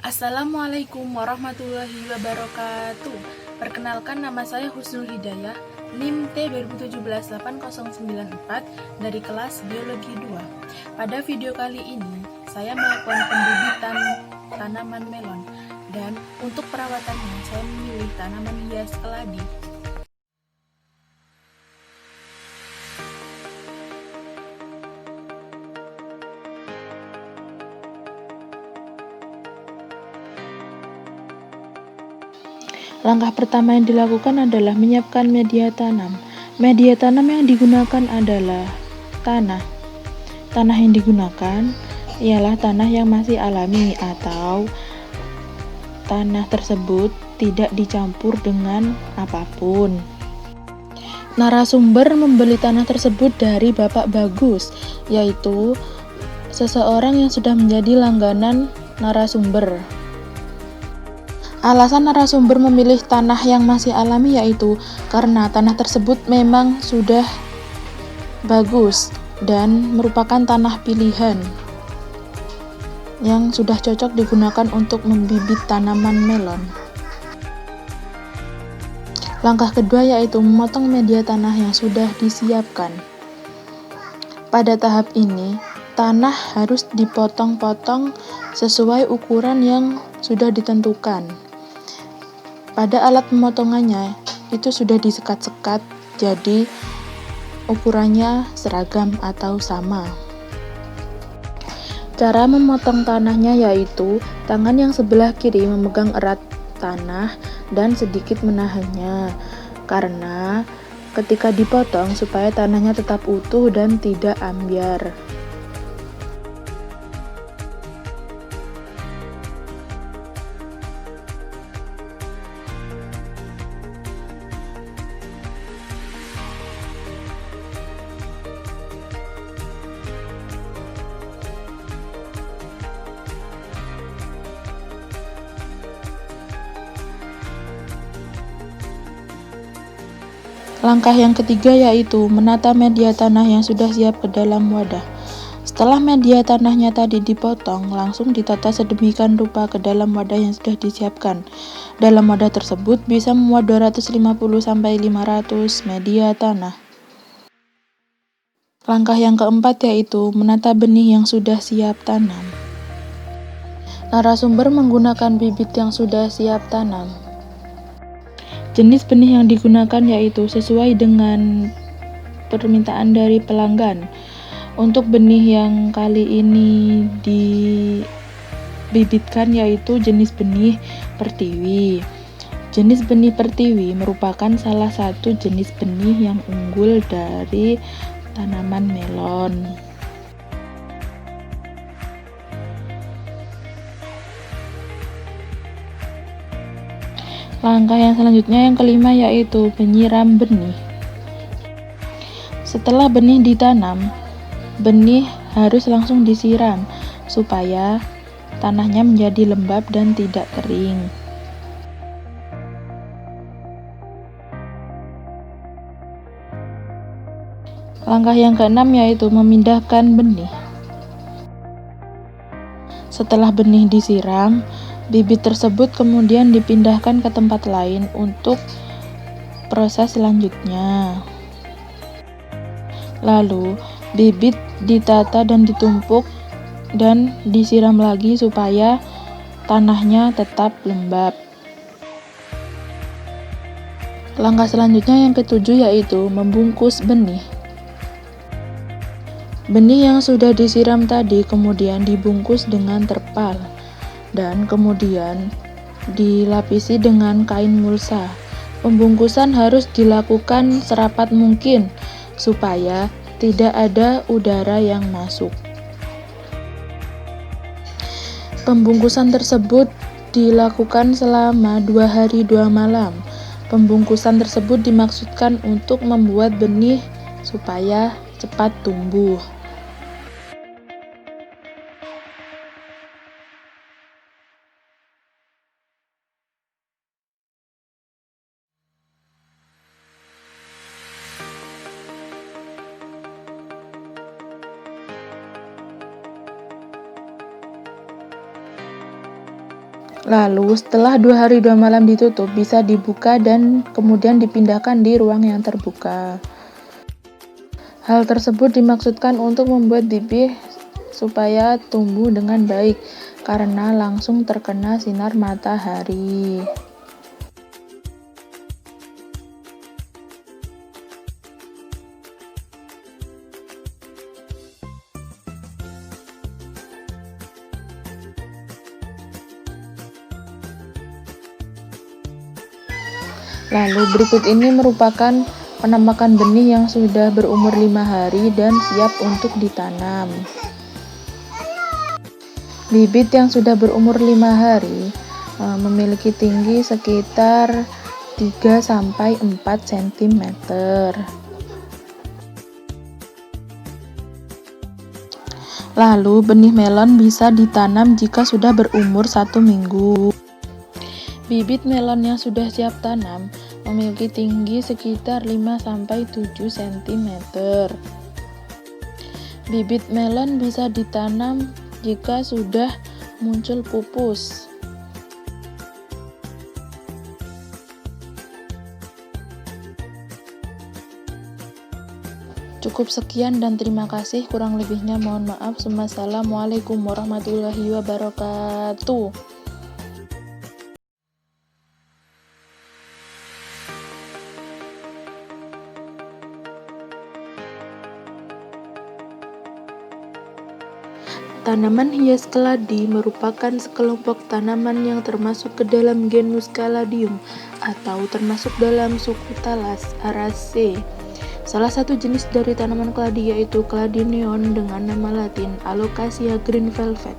Assalamualaikum warahmatullahi wabarakatuh. Perkenalkan, nama saya Husnul Hidayah, NIM T20178094 dari kelas Biologi 2. Pada video kali ini, saya melakukan pembibitan tanaman melon, dan untuk perawatannya saya memilih tanaman hias keladi. Langkah pertama yang dilakukan adalah menyiapkan media tanam. Media tanam yang digunakan adalah tanah. Tanah yang digunakan ialah tanah yang masih alami atau tanah tersebut tidak dicampur dengan apapun. Narasumber membeli tanah tersebut dari Bapak Bagus, yaitu seseorang yang sudah menjadi langganan narasumber. Alasan narasumber memilih tanah yang masih alami yaitu karena tanah tersebut memang sudah bagus dan merupakan tanah pilihan yang sudah cocok digunakan untuk membibit tanaman melon. Langkah kedua yaitu memotong media tanah yang sudah disiapkan. Pada tahap ini, tanah harus dipotong-potong sesuai ukuran yang sudah ditentukan. Pada alat pemotongannya itu sudah disekat-sekat, jadi ukurannya seragam atau sama. Cara memotong tanahnya yaitu tangan yang sebelah kiri memegang erat tanah dan sedikit menahannya, karena ketika dipotong supaya tanahnya tetap utuh dan tidak ambyar. Langkah yang ketiga yaitu menata media tanah yang sudah siap ke dalam wadah. Setelah media tanahnya tadi dipotong, langsung ditata sedemikian rupa ke dalam wadah yang sudah disiapkan. Dalam wadah tersebut bisa memuat 250-500 media tanah. Langkah yang keempat yaitu menata benih yang sudah siap tanam. Narasumber menggunakan bibit yang sudah siap tanam. Jenis benih yang digunakan yaitu sesuai dengan permintaan dari pelanggan. Untuk benih yang kali ini dibibitkan yaitu jenis benih pertiwi. Jenis benih pertiwi merupakan salah satu jenis benih yang unggul dari tanaman melon. Langkah yang selanjutnya yang kelima yaitu penyiram benih. Setelah benih ditanam, benih harus langsung disiram supaya tanahnya menjadi lembab dan tidak kering. Langkah yang keenam yaitu memindahkan benih. Setelah benih disiram, bibit tersebut kemudian dipindahkan ke tempat lain untuk proses selanjutnya. Lalu, bibit ditata dan ditumpuk dan disiram lagi supaya tanahnya tetap lembab. Langkah selanjutnya yang ketujuh yaitu membungkus benih. Benih yang sudah disiram tadi kemudian dibungkus dengan terpal dan kemudian dilapisi dengan kain mulsa. Pembungkusan harus dilakukan serapat mungkin supaya tidak ada udara yang masuk. Pembungkusan tersebut dilakukan selama 2 hari 2 malam. Pembungkusan tersebut dimaksudkan untuk membuat benih supaya cepat tumbuh. Lalu setelah 2 hari 2 malam ditutup, bisa dibuka dan kemudian dipindahkan di ruang yang terbuka. Hal tersebut dimaksudkan untuk membuat bibit supaya tumbuh dengan baik karena langsung terkena sinar matahari. Lalu berikut ini merupakan penampakan benih yang sudah berumur 5 hari dan siap untuk ditanam. Bibit yang sudah berumur 5 hari memiliki tinggi sekitar 3-4 cm. Lalu benih melon bisa ditanam jika sudah berumur 1 minggu. Bibit melon yang sudah siap tanam memiliki tinggi sekitar 5-7 cm. Bibit melon bisa ditanam jika sudah muncul pupus. Cukup sekian dan terima kasih, kurang lebihnya mohon maaf. Wassalamualaikum warahmatullahi wabarakatuh. Tanaman hias keladi merupakan sekelompok tanaman yang termasuk ke dalam genus Caladium atau termasuk dalam suku Thalassaraceae. Salah satu jenis dari tanaman keladi yaitu keladi neon dengan nama latin Alocasia green velvet.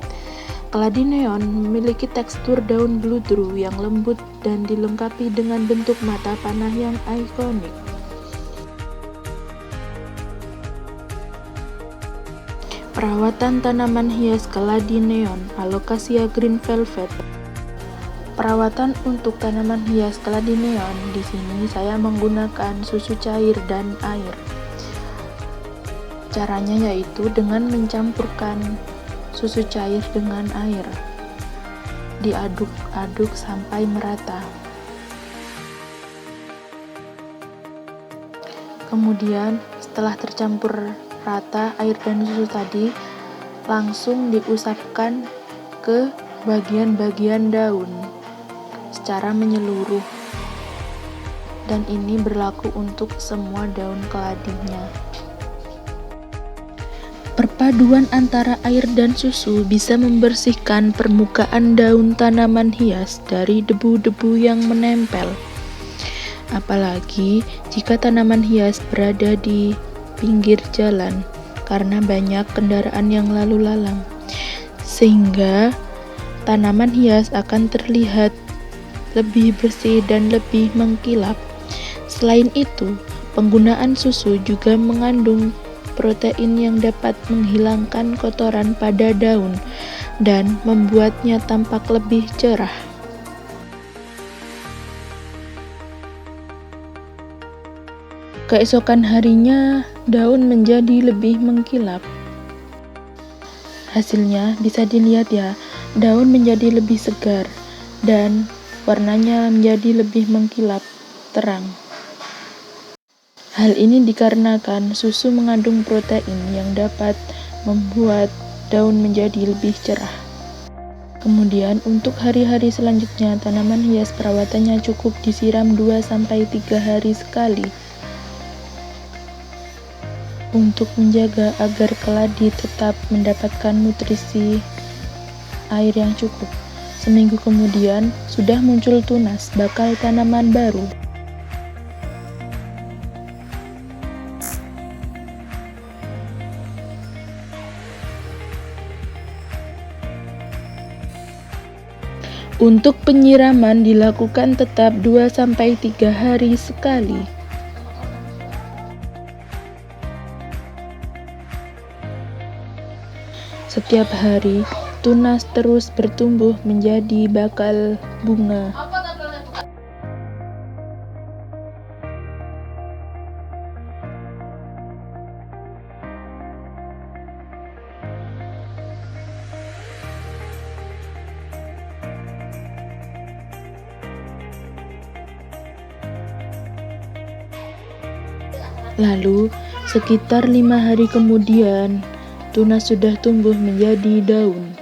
Keladi neon memiliki tekstur daun bluedru yang lembut dan dilengkapi dengan bentuk mata panah yang ikonik. Perawatan tanaman hias keladi neon Alocasia green velvet. Perawatan untuk tanaman hias keladi neon, di sini saya menggunakan susu cair dan air. Caranya yaitu dengan mencampurkan susu cair dengan air. Diaduk-aduk sampai merata. Kemudian setelah tercampur rata air dan susu tadi, langsung diusapkan ke bagian-bagian daun secara menyeluruh, dan ini berlaku untuk semua daun keladinya. Perpaduan antara air dan susu bisa membersihkan permukaan daun tanaman hias dari debu-debu yang menempel, apalagi jika tanaman hias berada di pinggir jalan karena banyak kendaraan yang lalu lalang, sehingga tanaman hias akan terlihat lebih bersih dan lebih mengkilap. Selain itu, penggunaan susu juga mengandung protein yang dapat menghilangkan kotoran pada daun dan membuatnya tampak lebih cerah. Keesokan harinya, daun menjadi lebih mengkilap. Hasilnya bisa dilihat ya, daun menjadi lebih segar dan warnanya menjadi lebih mengkilap terang. Hal ini dikarenakan susu mengandung protein yang dapat membuat daun menjadi lebih cerah. Kemudian untuk hari-hari selanjutnya, tanaman hias perawatannya cukup disiram 2-3 hari sekali untuk menjaga agar keladi tetap mendapatkan nutrisi air yang cukup. Seminggu kemudian, sudah muncul tunas bakal tanaman baru. Untuk penyiraman dilakukan tetap 2-3 hari sekali. Setiap hari, tunas terus bertumbuh menjadi bakal bunga. Lalu, sekitar 5 hari kemudian, tunas sudah tumbuh menjadi daun.